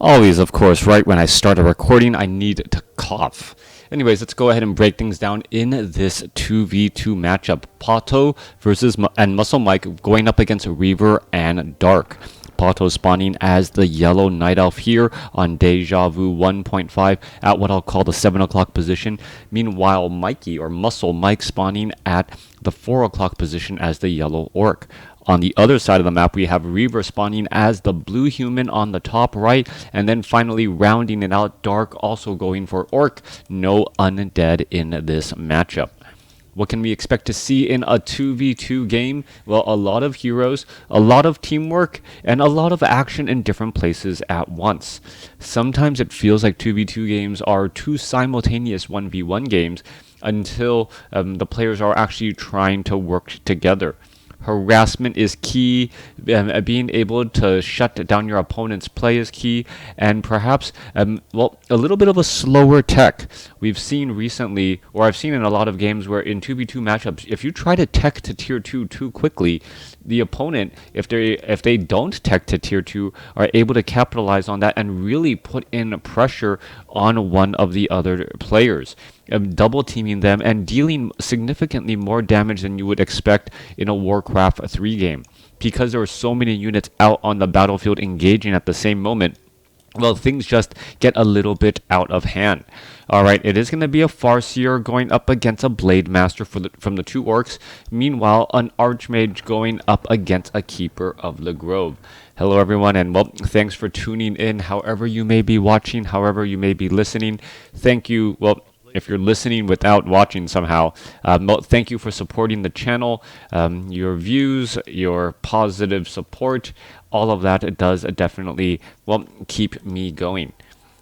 Always, of course, right when I start a recording, I need to cough. Anyways, let's go ahead and break things down in this 2v2 matchup. PaTo versus MuscleMike going up against ReaVeR and d4rK. PaTo spawning as the yellow night elf here on Deja Vu 1.5 at what I'll call the 7 o'clock position. Meanwhile, Mikey or MuscleMike spawning at the 4 o'clock position as the yellow orc. On the other side of the map, we have ReaVeR spawning as the blue human on the top right, and then finally rounding it out, d4rK also going for orc. No undead in this matchup. What can we expect to see in a 2v2 game? Well, a lot of heroes, a lot of teamwork, and a lot of action in different places at once. Sometimes it feels like 2v2 games are two simultaneous 1v1 games until the players are actually trying to work together. Harassment is key, being able to shut down your opponent's play is key, and perhaps, well, a little bit of a slower tech. We've seen recently, or I've seen in a lot of games where in 2v2 matchups, if you try to tech to tier 2 too quickly, the opponent, if they don't tech to tier 2, are able to capitalize on that and really put in pressure on one of the other players. Double teaming them and dealing significantly more damage than you would expect in a WarCraft 3 game. Because there are so many units out on the battlefield engaging at the same moment, well, things just get a little bit out of hand. Alright, it is going to be a Farseer going up against a Blade Master from the two orcs. Meanwhile, an Archmage going up against a Keeper of the Grove. Hello everyone, and well, thanks for tuning in however you may be watching, however you may be listening. Thank you, well, if you're listening without watching somehow, thank you for supporting the channel. Your views, your positive support, all of that, it does definitely, well, keep me going.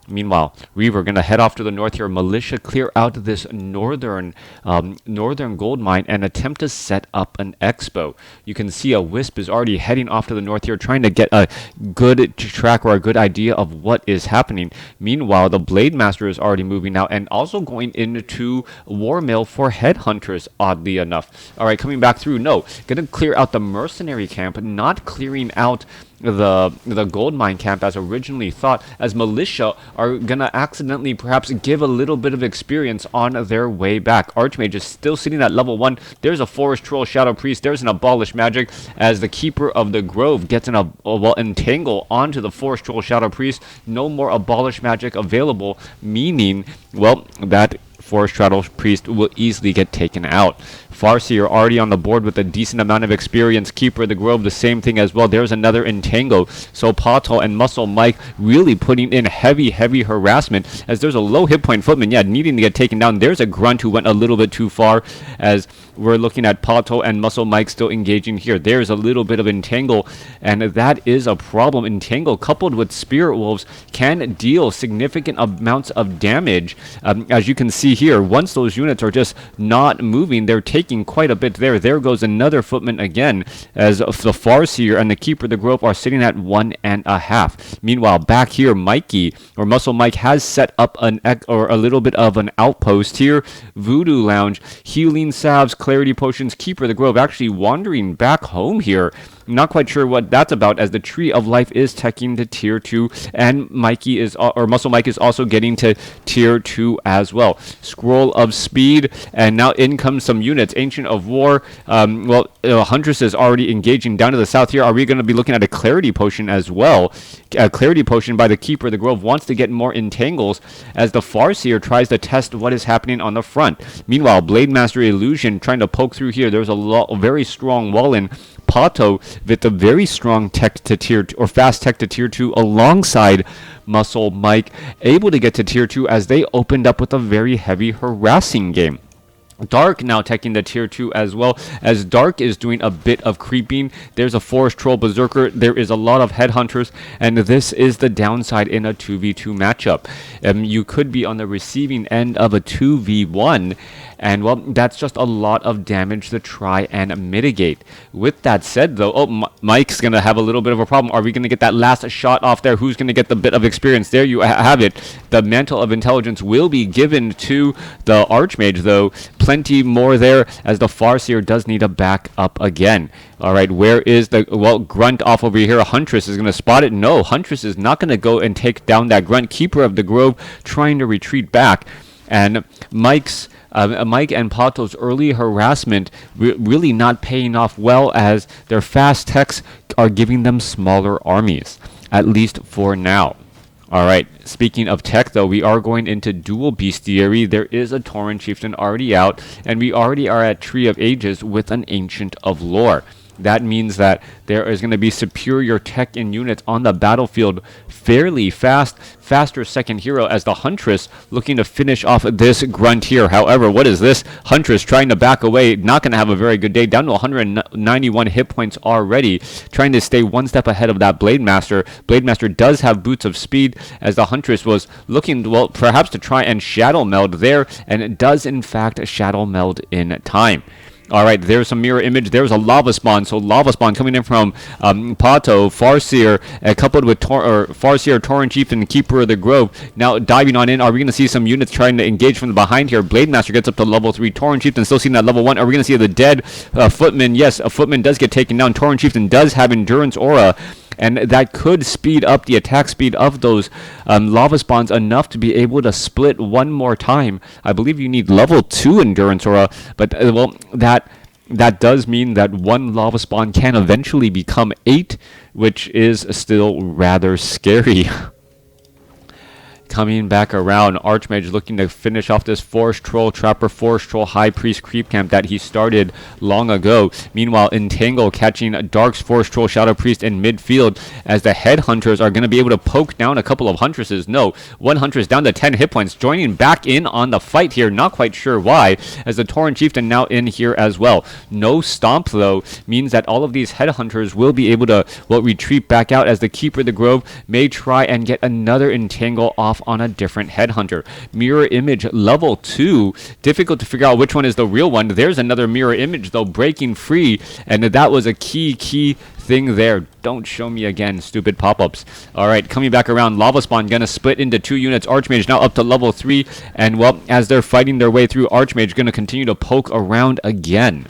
Meanwhile, ReaVeR going to head off to the north here, militia clear out this northern gold mine and attempt to set up an expo. You can see a Wisp is already heading off to the north here, trying to get a good track or a good idea of what is happening. Meanwhile, the Blade Master is already moving out and also going into War Mill for Headhunters, oddly enough. All right, coming back through, no, going to clear out the mercenary camp, not clearing out the gold mine camp as originally thought, as militia are gonna accidentally perhaps give a little bit of experience on their way back. Archmage is still sitting at level 1. There's a Forest Troll Shadow Priest. There's an Abolish Magic as the Keeper of the Grove gets an entangle onto the Forest Troll Shadow Priest. No more Abolish Magic available, meaning, well, that Forest Troll Priest will easily get taken out. Farseer already on the board with a decent amount of experience. Keeper of the Grove, the same thing as well. There's another entangle. So PaTo and MuscleMike really putting in heavy harassment as there's a low hit point footman, yeah, needing to get taken down. There's a grunt who went a little bit too far as we're looking at PaTo and MuscleMike still engaging here. There's a little bit of entangle, and that is a problem. Entangle coupled with Spirit Wolves can deal significant amounts of damage. As you can see here, once those units are just not moving, they're taking quite a bit there. There goes another footman again, as the Farseer and the Keeper of the Grove are sitting at 1.5. Meanwhile, back here, Mikey or MuscleMike has set up a little bit of an outpost here. Voodoo Lounge, healing salves, clarity potions. Keeper of the Grove actually wandering back home here. Not quite sure what that's about, as the Tree of Life is teching to tier 2, and Mikey is, or MuscleMike is also getting to tier 2 as well. Scroll of Speed, and now in comes some units. Ancient of War, Huntress is already engaging down to the south here. Are we going to be looking at a Clarity Potion as well? A Clarity Potion by the Keeper of the Grove wants to get more entangles as the Farseer tries to test what is happening on the front. Meanwhile, Blade Master Illusion trying to poke through here. There's a very strong wall in. PaTo with a very strong tech to tier 2, or fast tech to tier 2, alongside MuscleMike, able to get to tier 2 as they opened up with a very heavy harassing game. d4rK now teching the tier 2 as well, as d4rK is doing a bit of creeping. There's a Forest Troll Berserker, there is a lot of Headhunters, and this is the downside in a 2v2 matchup. You could be on the receiving end of a 2v1, And well, that's just a lot of damage to try and mitigate. With that said though, Mike's gonna have a little bit of a problem. Are we gonna get that last shot off there? Who's gonna get the bit of experience? There you have it. The Mantle of Intelligence will be given to the Archmage though. Plenty more there, as the Farseer does need to back up again. Alright, where is the, well, Grunt off over here? Huntress is going to spot it. No, Huntress is not going to go and take down that Grunt. Keeper of the Grove trying to retreat back. And Mike and PaTo's early harassment really not paying off well, as their fast techs are giving them smaller armies, at least for now. Alright, speaking of tech though, we are going into dual bestiary. There is a Tauren Chieftain already out, and we already are at Tree of Ages with an Ancient of Lore. That means that there is going to be superior tech and units on the battlefield fairly fast. Faster second hero, as the Huntress looking to finish off this Grunt here. However, what is this? Huntress trying to back away. Not going to have a very good day. Down to 191 hit points already. Trying to stay one step ahead of that Blade Master. Blade Master does have Boots of Speed, as the Huntress was looking, well, perhaps to try and Shadow Meld there. And it does, in fact, Shadow Meld in time. Alright, there's a mirror image. There's a Lava Spawn. So Lava Spawn coming in from PaTo, Farseer, coupled with Farseer, Tauren Chieftain, Keeper of the Grove. Now diving on in. Are we going to see some units trying to engage from the behind here? Blade Master gets up to level 3. Tauren Chieftain still seeing that level 1. Are we going to see the dead Footman? Yes, a Footman does get taken down. Tauren Chieftain does have Endurance Aura, and that could speed up the attack speed of those lava spawns enough to be able to split one more time. I believe you need level 2 Endurance Aura, but well, that does mean that one lava spawn can eventually become 8, which is still rather scary. Coming back around, Archmage looking to finish off this Forest Troll Trapper, Forest Troll High Priest creep camp that he started long ago. Meanwhile, Entangle catching Dark's Forest Troll Shadow Priest in midfield, as the Headhunters are going to be able to poke down a couple of Huntresses. No, one Huntress down to 10 hit points, joining back in on the fight here. Not quite sure why, as the Tauren Chieftain now in here as well. No Stomp, though, means that all of these Headhunters will be able to, well, retreat back out, as the Keeper of the Grove may try and get another Entangle off on a different Headhunter. Mirror image level 2. Difficult to figure out which one is the real one. There's another mirror image though, breaking free, and that was a key thing there. Don't show me again, stupid pop-ups. Alright, coming back around, Lava Spawn gonna split into 2 units. Archmage now up to level 3, and well, as they're fighting their way through, Archmage gonna continue to poke around again.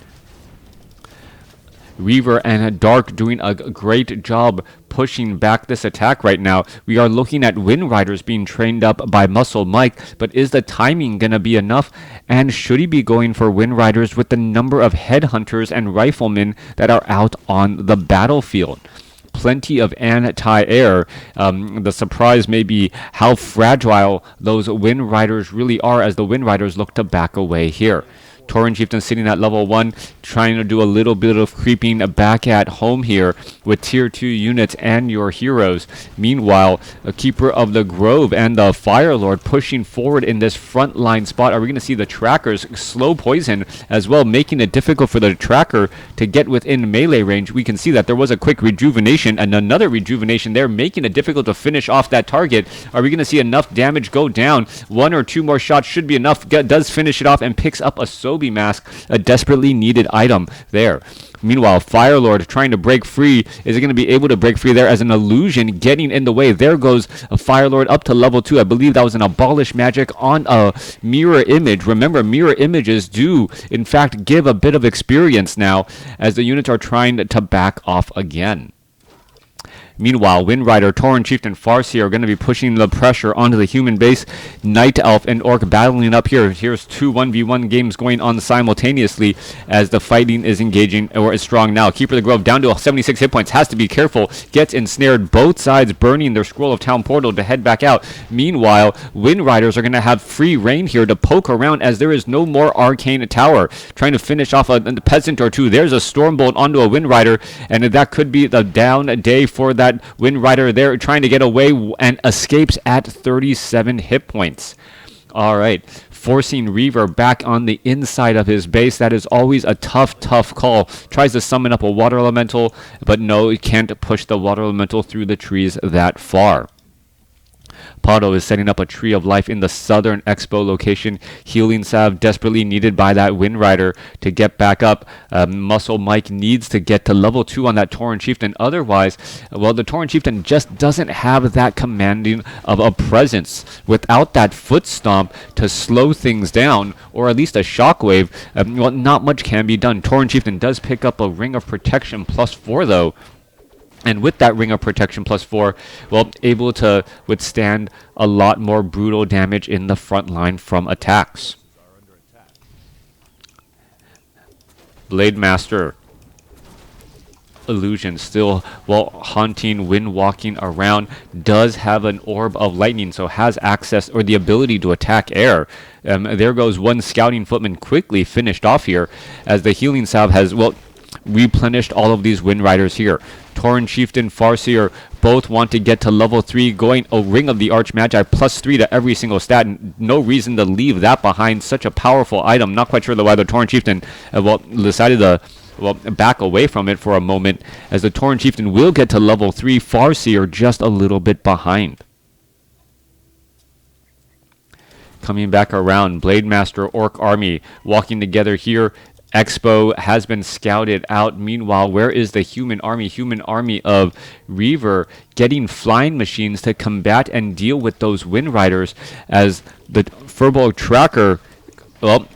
ReaVeR and Dark doing a great job pushing back this attack right now. We are looking at Wind Riders being trained up by MuscleMike, but is the timing going to be enough? And should he be going for Wind Riders with the number of Headhunters and Riflemen that are out on the battlefield? Plenty of anti-air. The surprise may be how fragile those Wind Riders really are, as the Wind Riders look to back away here. Tauren Chieftain sitting at level 1, trying to do a little bit of creeping back at home here with tier 2 units and your heroes. Meanwhile, a Keeper of the Grove and the Fire Lord pushing forward in this front line spot. Are we going to see the trackers slow poison as well, making it difficult for the tracker to get within melee range? We can see that there was a quick rejuvenation and another rejuvenation there, making it difficult to finish off that target. Are we going to see enough damage go down? 1 or 2 more shots should be enough. Does finish it off and picks up a Sobi mask, a desperately needed item there. Meanwhile, Firelord trying to break free. Is it going to be able to break free there, as an illusion getting in the way? There goes a Firelord up to level 2. I believe that was an Abolish Magic on a mirror image. Remember, mirror images do, in fact, give a bit of experience now, as the units are trying to back off again. Meanwhile, Wind Rider, Tauren Chieftain, Farseer are going to be pushing the pressure onto the human base. Night Elf and Orc battling up here. Here's 2 1v1 games going on simultaneously, as the fighting is engaging, or is strong now. Keeper of the Grove down to 76 hit points. Has to be careful. Gets ensnared. Both sides burning their Scroll of Town portal to head back out. Meanwhile, Wind Riders are going to have free reign here to poke around, as there is no more Arcane Tower. Trying to finish off a peasant or 2. There's a Stormbolt onto a Wind Rider, and that could be the down day for that Wind Rider there, trying to get away and escapes at 37 hit points. Alright, forcing ReaVeR back on the inside of his base. That is always a tough call. Tries to summon up a Water Elemental, but no, he can't push the Water Elemental through the trees that far. PaTo is setting up a Tree of Life in the southern Expo location. Healing salve desperately needed by that Wind Rider to get back up. MuscleMike needs to get to level 2 on that Tauren Chieftain. Otherwise, well, the Tauren Chieftain just doesn't have that commanding of a presence. Without that foot stomp to slow things down, or at least a shockwave, well, not much can be done. Tauren Chieftain does pick up a Ring of Protection +4 though. And with that Ring of Protection +4, well, able to withstand a lot more brutal damage in the front line from attacks. Blade Master Illusion still, while haunting, wind walking around, does have an Orb of Lightning, so has access or the ability to attack air. There goes one Scouting Footman quickly finished off here, as the Healing Salve has, well, replenished all of these Wind Riders here. Tauren Chieftain, Farseer both want to get to level 3, going a Ring of the Archmagi +3 to every single stat. No reason to leave that behind. Such a powerful item. Not quite sure why the Tauren Chieftain well, decided to back away from it for a moment, as the Tauren Chieftain will get to level 3. Farseer just a little bit behind. Coming back around, Blade Master, Orc Army walking together here. Expo has been scouted out. Meanwhile, where is the human army? Human army of ReaVeR getting flying machines to combat and deal with those Wind Riders, as the Furbolg Tracker, well,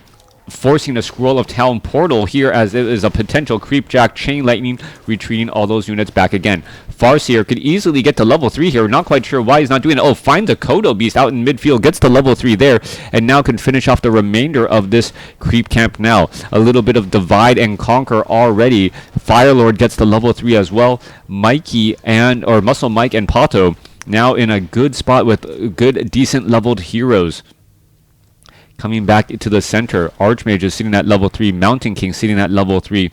forcing a Scroll of Town portal here, as it is a potential Creepjack Chain Lightning, retreating all those units back again. Farseer could easily get to level 3 here. Not quite sure why he's not doing it. Oh, finds a Kodo Beast out in midfield, gets to level 3 there, and now can finish off the remainder of this creep camp now. A little bit of divide and conquer already. Firelord gets to level 3 as well. MuscleMike and PaTo now in a good spot with good, decent leveled heroes. Coming back to the center, Archmage is sitting at level 3, Mountain King sitting at level 3.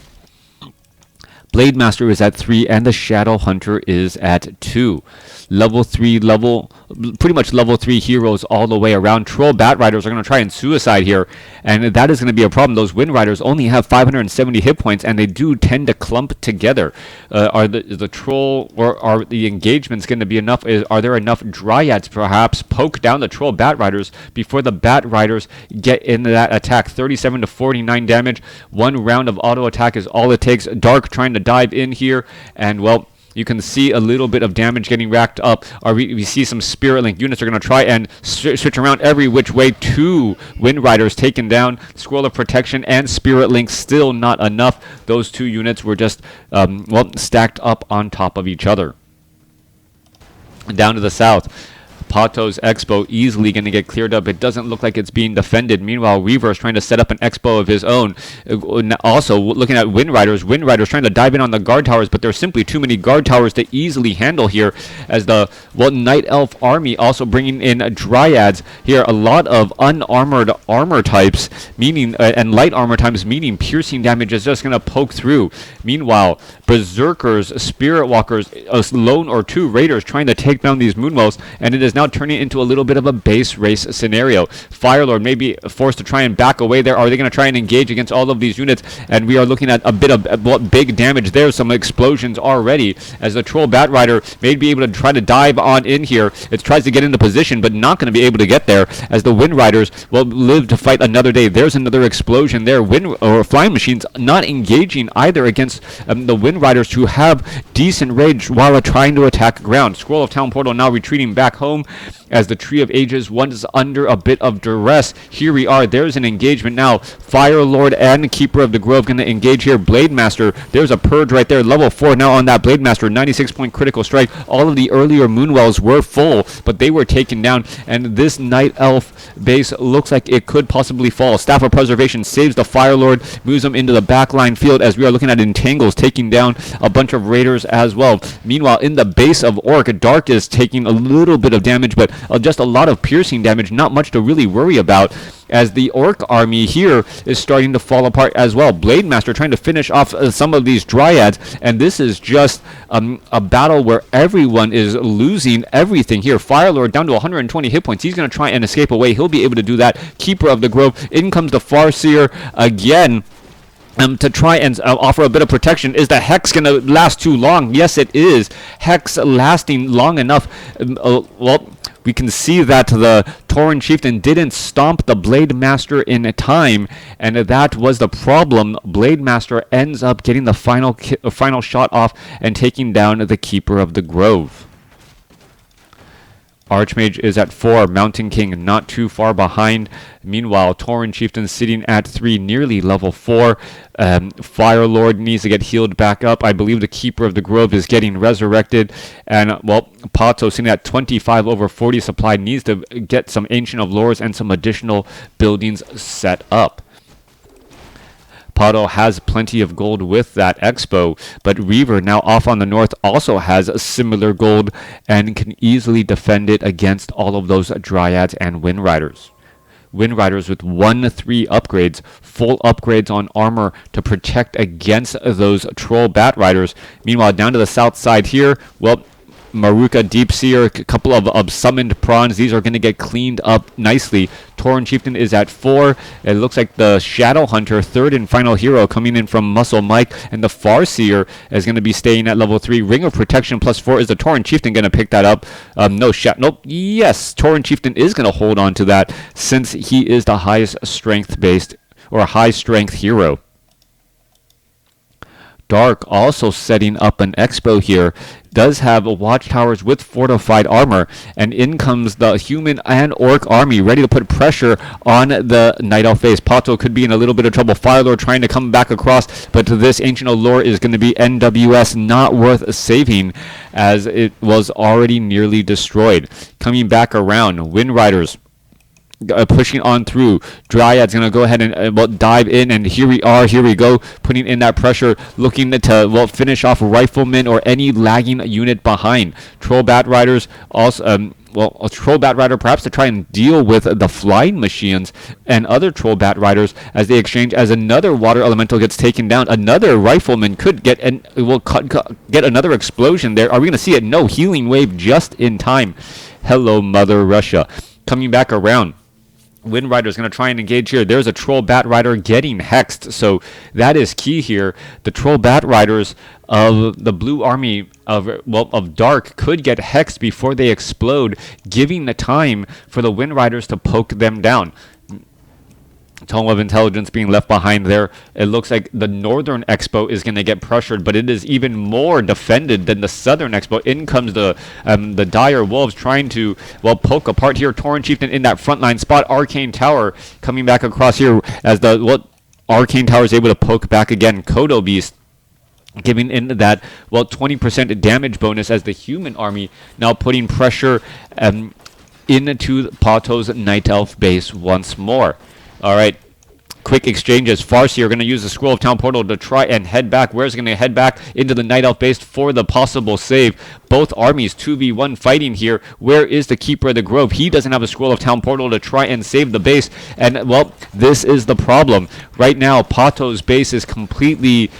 Blade Master is at 3, and the Shadow Hunter is at 2. Pretty much level 3 heroes all the way around. Troll Bat Riders are going to try and suicide here, and that is going to be a problem. Those Wind Riders only have 570 hit points, and they do tend to clump together. Are the Troll, or are the engagements going to be enough? Are there enough Dryads perhaps poke down the Troll Bat Riders before the Bat Riders get into that attack? 37 to 49 damage. One round of auto attack is all it takes. Dark trying to dive in here, and well, you can see a little bit of damage getting racked up. We see some Spirit Link units are going to try and switch around every which way. 2 Wind Riders taken down. Scroll of Protection and Spirit Link still not enough. Those 2 units were just, well, stacked up on top of each other. Down to the south, PaTo's Expo easily going to get cleared up. It doesn't look like it's being defended. Meanwhile, ReaVeR is trying to set up an Expo of his own. Also, looking at Wind Riders trying to dive in on the guard towers, but there's simply too many guard towers to easily handle here, as the, well, Night Elf army also bringing in Dryads here. A lot of unarmored armor types, meaning and light armor types, meaning piercing damage is just going to poke through. Meanwhile, Berserkers, Spirit Walkers, a lone or 2 Raiders trying to take down these Moonwells, and it is now turning into a little bit of a base race scenario. Firelord may be forced to try and back away there. Are they going to try and engage against all of these units? And we are looking at a bit of big damage there. Some explosions already, as the Troll Bat Rider may be able to try to dive on in here. It tries to get into position, but not going to be able to get there, as the Wind Riders will live to fight another day. There's another explosion there. Flying machines not engaging either against the Wind Riders, who have decent range while trying to attack ground. Scroll of Town Portal now retreating back home, as the Tree of Ages was under a bit of duress. Here we are. There's an engagement now. Firelord and Keeper of the Grove going to engage here. Blade Master, there's a purge right there. Level 4 now on that Blade Master. 96-point critical strike. All of the earlier Moonwells were full, but they were taken down, and this Night Elf base looks like it could possibly fall. Staff of Preservation saves the Firelord, moves them into the backline field, as we are looking at Entangles taking down a bunch of Raiders as well. Meanwhile, in the base of Orc, Dark is taking a little bit of damage, but just a lot of piercing damage, not much to really worry about, as the Orc army here is starting to fall apart as well. Blade Master trying to finish off some of these Dryads, and this is just a battle where everyone is losing everything here. Firelord down to 120 hit points. He's going to try and escape away. He'll be able to do that. Keeper of the Grove, in comes the Farseer again. To try and offer a bit of protection. Is the Hex going to last too long? Yes, it is. Hex lasting long enough. Well, we can see that the Tauren Chieftain didn't stomp the Blade Master in time, and that was the problem. Blade Master ends up getting the final shot off and taking down the Keeper of the Grove. Archmage is at 4, Mountain King not too far behind. Meanwhile, Tauren Chieftain sitting at 3, nearly level 4. Fire Lord needs to get healed back up. I believe the Keeper of the Grove is getting resurrected. And, well, PaTo sitting at 25 over 40 supply needs to get some Ancient of Lores and some additional buildings set up. PaTo has plenty of gold with that expo, but ReaVeR, now off on the north, also has a similar gold and can easily defend it against all of those Dryads and Wind Riders. Wind Riders with 1-3 upgrades, full upgrades on armor to protect against those Troll Bat Riders. Meanwhile, down to the south side here, well, Maruka, Deep Seer, a couple of summoned prawns. These are going to get cleaned up nicely. Tauren Chieftain is at 4. It looks like the Shadow Hunter, third and final hero, coming in from MuscleMike, and the Farseer is going to be staying at level 3. Ring of Protection +4. Is the Tauren Chieftain going to pick that up? Nope. Yes, Tauren Chieftain is going to hold on to that since he is the highest strength-based or high-strength hero. Dark also setting up an expo here, does have watchtowers with fortified armor, and in comes the human and orc army ready to put pressure on the Night Elf base. PaTo could be in a little bit of trouble. Firelord trying to come back across, but this Ancient of Lore is going to be NWS, not worth saving as it was already nearly destroyed. Coming back around, Wind Riders pushing on through. Dryad's going to go ahead and dive in, and here we go, putting in that pressure, looking to finish off Riflemen or any lagging unit behind. Troll Bat Riders also, a Troll Bat Rider perhaps to try and deal with the flying machines and other Troll Bat Riders as they exchange, as another Water Elemental gets taken down. Another Rifleman could get get another explosion there. Are we going to see it? No, Healing Wave just in time. Hello, Mother Russia. Coming back around, Wind Rider is going to try and engage here. There's a Troll Bat Rider getting hexed, so that is key here. The Troll Bat Riders of the blue army of Dark could get hexed before they explode, giving the time for the Wind Riders to poke them down. Tome of Intelligence being left behind there. It looks like the Northern Expo is going to get pressured, but it is even more defended than the Southern Expo. In comes the Dire Wolves trying to, poke apart here. Tauren Chieftain in that frontline spot. Arcane Tower coming back across here as Arcane Tower is able to poke back again. Kodo Beast giving in that 20% damage bonus as the human army now putting pressure into PaTo's Night Elf base once more. All right, quick exchanges. Farseer are going to use the Scroll of Town Portal to try and head back. Where's going to head back into the Night Elf base for the possible save. Both armies 2v1 fighting here. Where is the Keeper of the Grove? He doesn't have a Scroll of Town Portal to try and save the base. And, this is the problem. Right now, PaTo's base is completely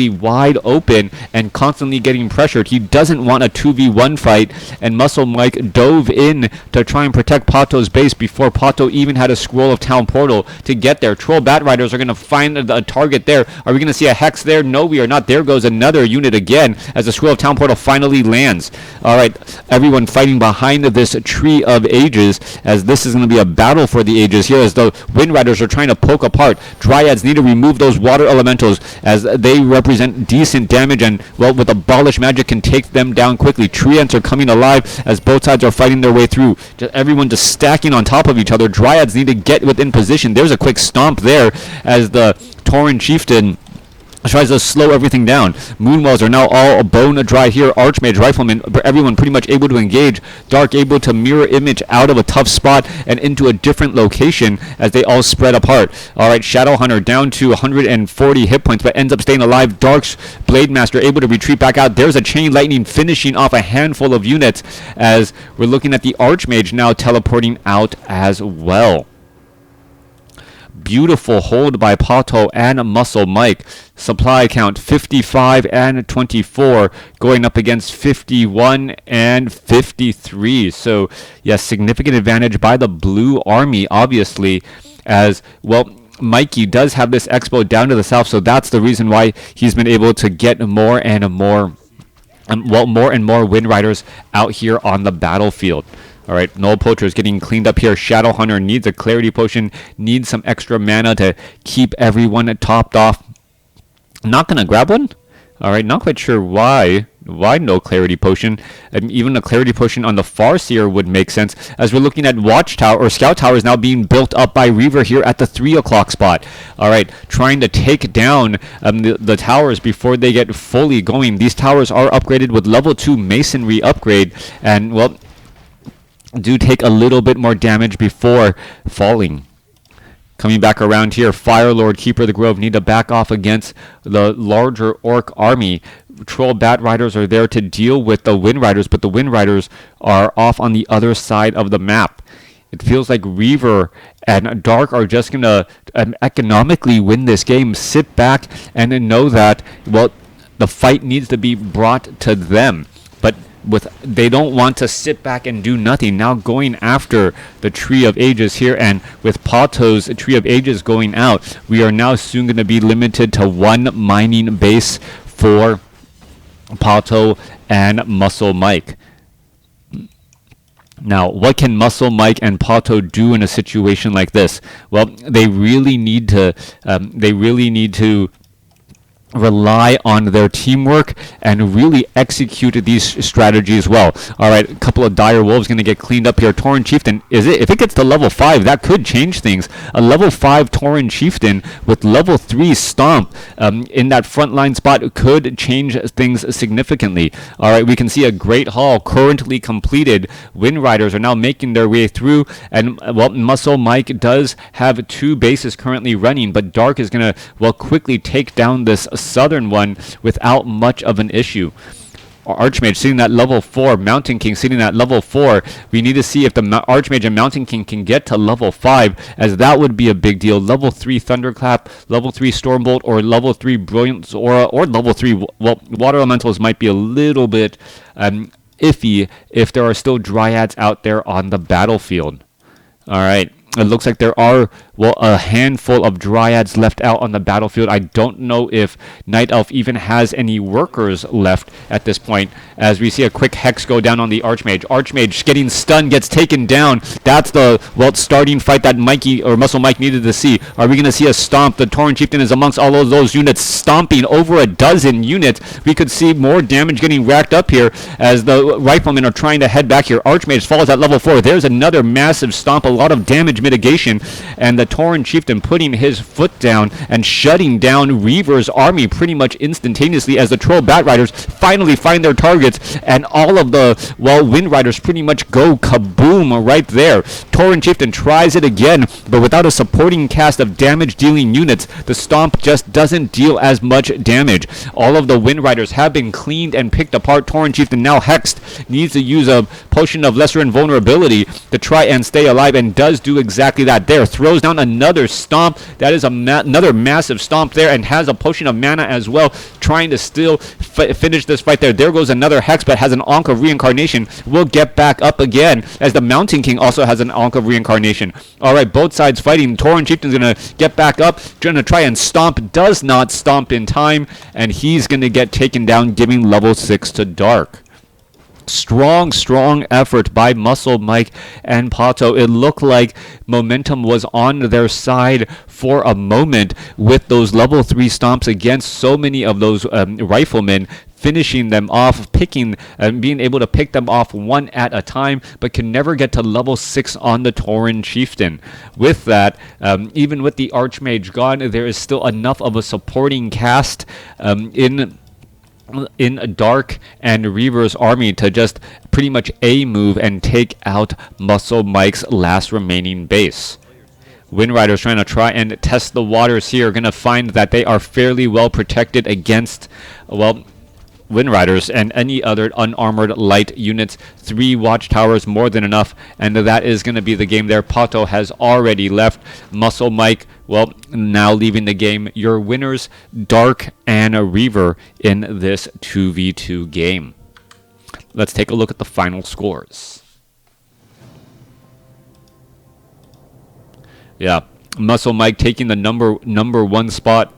wide open and constantly getting pressured. He doesn't want a 2v1 fight, and MuscleMike dove in to try and protect PaTo's base before PaTo even had a Scroll of Town Portal to get there. Troll Bat Riders are going to find a target there. Are we going to see a Hex there? No, we are not. There goes another unit again as the Scroll of Town Portal finally lands. All right, everyone fighting behind this Tree of Ages, as this is going to be a battle for the ages here as the Wind Riders are trying to poke apart. Dryads need to remove those Water Elementals as they represent decent damage and, with Abolish Magic can take them down quickly. Treants are coming alive as both sides are fighting their way through. Everyone just stacking on top of each other. Dryads need to get within position. There's a quick stomp there as the Tauren Chieftain tries to slow everything down. Moonwells are now all bone dry here. Archmage, Rifleman, everyone pretty much able to engage. Dark able to mirror image out of a tough spot and into a different location as they all spread apart. All right, Shadow Hunter down to 140 hit points but ends up staying alive. Dark's Blade Master able to retreat back out. There's a Chain Lightning finishing off a handful of units as we're looking at the Archmage now teleporting out as well. Beautiful hold by PaTo and MuscleMike. Supply count 55 and 24 going up against 51 and 53. So, yes, significant advantage by the blue army, obviously, as, Mikey does have this expo down to the south, so that's the reason why he's been able to get more and more Wind Riders out here on the battlefield. Alright, Null Poacher is getting cleaned up here. Shadow Hunter needs a Clarity Potion, needs some extra mana to keep everyone topped off. Not gonna grab one? Alright, not quite sure why. Why no Clarity Potion? Even a Clarity Potion on the Farseer would make sense, as we're looking at Watchtower, or Scout Tower is now being built up by ReaVeR here at the 3 o'clock spot. Alright, trying to take down the towers before they get fully going. These towers are upgraded with level 2 Masonry upgrade, and, well, do take a little bit more damage before falling. Coming back around here, Firelord, Keeper of the Grove need to back off against the larger Orc army. Troll Bat Riders are there to deal with the Wind Riders, but the Wind Riders are off on the other side of the map. It feels like ReaVeR and Dark are just going to economically win this game. Sit back and know that, well, the fight needs to be brought to them. But they don't want to sit back and do nothing. Now going after the Tree of Ages here, and with PaTo's Tree of Ages going out, we are now soon going to be limited to 1 mining base for PaTo and MuscleMike. Now, what can MuscleMike and PaTo do in a situation like this? Well, they really need to rely on their teamwork and really execute these strategies well. Alright, a couple of Dire Wolves going to get cleaned up here. Tauren Chieftain, if it gets to level 5, that could change things. A level 5 Tauren Chieftain with level 3 Stomp in that frontline spot could change things significantly. Alright, we can see a Great Hall currently completed. Wind Riders are now making their way through, and, well, MuscleMike does have 2 bases currently running, but Dark is going to, well, quickly take down this southern one without much of an issue. Archmage sitting at level 4, Mountain King sitting at level 4. We need to see if the Archmage and Mountain King can get to level 5, as that would be a big deal. Level 3 Thunderclap, level 3 Stormbolt, or level 3 Brilliant Aura, or level 3, well, Water Elementals might be a little bit iffy if there are still Dryads out there on the battlefield. Alright. It looks like there are, well, a handful of Dryads left out on the battlefield. I don't know if Night Elf even has any workers left at this point, as we see a quick Hex go down on the Archmage. Archmage getting stunned, gets taken down. That's the, well, starting fight that Mikey or MuscleMike needed to see. Are we going to see a stomp? The Tauren Chieftain is amongst all of those units, stomping over a dozen units. We could see more damage getting racked up here as the Riflemen are trying to head back here. Archmage falls at level 4. There's another massive stomp, a lot of damage mitigation, and the Tauren Chieftain putting his foot down and shutting down ReaVeR's army pretty much instantaneously as the Troll Bat Riders finally find their targets, and all of the, well, Wind Riders pretty much go kaboom right there. Tauren Chieftain tries it again, but without a supporting cast of damage-dealing units, the Stomp just doesn't deal as much damage. All of the Wind Riders have been cleaned and picked apart. Tauren Chieftain, now hexed, needs to use a Potion of Lesser Invulnerability to try and stay alive, and does do exactly that there. Throws down another Stomp. That is another massive Stomp there, and has a Potion of Mana as well, trying to still finish this fight there. There goes another Hex, but has an Ankh of Reincarnation. Will get back up again, as the Mountain King also has an Ankh of Reincarnation. Alright, both sides fighting. Tauren Chieftain's going to get back up, going to try and stomp. Does not stomp in time, and he's going to get taken down, giving level 6 to Dark. Strong effort by MuscleMike and PaTo. It looked like momentum was on their side for a moment with those level 3 stomps against so many of those riflemen, finishing them off, picking and being able to pick them off one at a time, but can never get to level 6 on the Tauren Chieftain. With that, even with the Archmage gone, there is still enough of a supporting cast in Dark and ReaVeR's army to just pretty much move and take out MuscleMike's last remaining base. Wind Riders trying to test the waters here, going to find that they are fairly well protected against, well, Wind Riders and any other unarmored light units. 3 watchtowers, more than enough, and that is going to be the game there. PaTo has already left. MuscleMike, well, now leaving the game. Your winners, Dark and ReaVeR, in this 2v2 game. Let's take a look at the final scores. Yeah, MuscleMike taking the number 1 spot.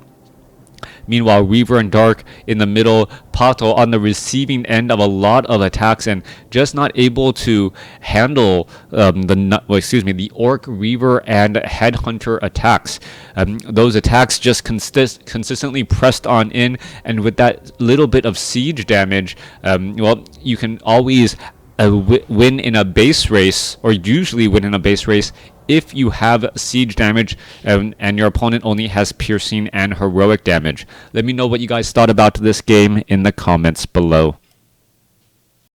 Meanwhile, ReaVeR and Dark in the middle, PaTo on the receiving end of a lot of attacks and just not able to handle the Orc, ReaVeR, and Headhunter attacks. Those attacks just consistently pressed on in, and with that little bit of siege damage, well, you can always win in a base race, or usually win in a base race, if you have siege damage and your opponent only has piercing and heroic damage. Let me know what you guys thought about this game in the comments below.